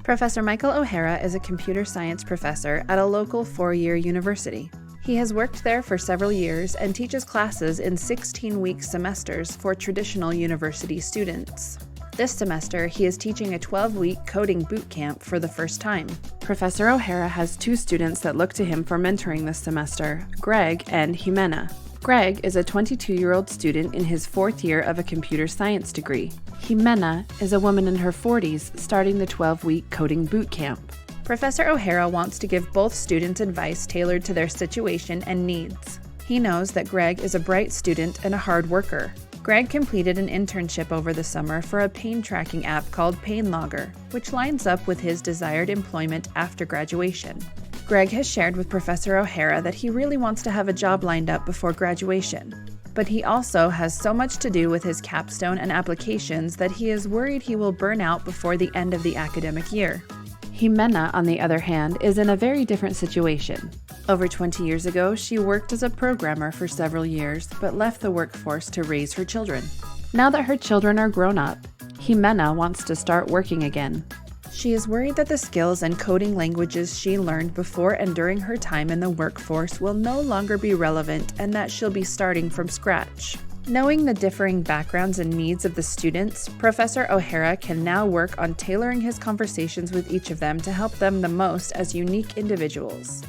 Professor Michael O'Hara is a computer science professor at a local 4-year university. He has worked there for several years and teaches classes in 16-week semesters for traditional university students. This semester, he is teaching a 12-week coding boot camp for the first time. Professor O'Hara has 2 students that look to him for mentoring this semester, Greg and Jimena. Greg is a 22-year-old student in his 4th year of a computer science degree. Jimena is a woman in her 40s starting the 12-week coding boot camp. Professor O'Hara wants to give both students advice tailored to their situation and needs. He knows that Greg is a bright student and a hard worker. Greg completed an internship over the summer for a pain tracking app called Pain Logger, which lines up with his desired employment after graduation. Greg has shared with Professor O'Hara that he really wants to have a job lined up before graduation, but he also has so much to do with his capstone and applications that he is worried he will burn out before the end of the academic year. Jimena, on the other hand, is in a very different situation. Over 20 years ago, she worked as a programmer for several years, but left the workforce to raise her children. Now that her children are grown up, Jimena wants to start working again. She is worried that the skills and coding languages she learned before and during her time in the workforce will no longer be relevant and that she'll be starting from scratch. Knowing the differing backgrounds and needs of the students, Professor O'Hara can now work on tailoring his conversations with each of them to help them the most as unique individuals.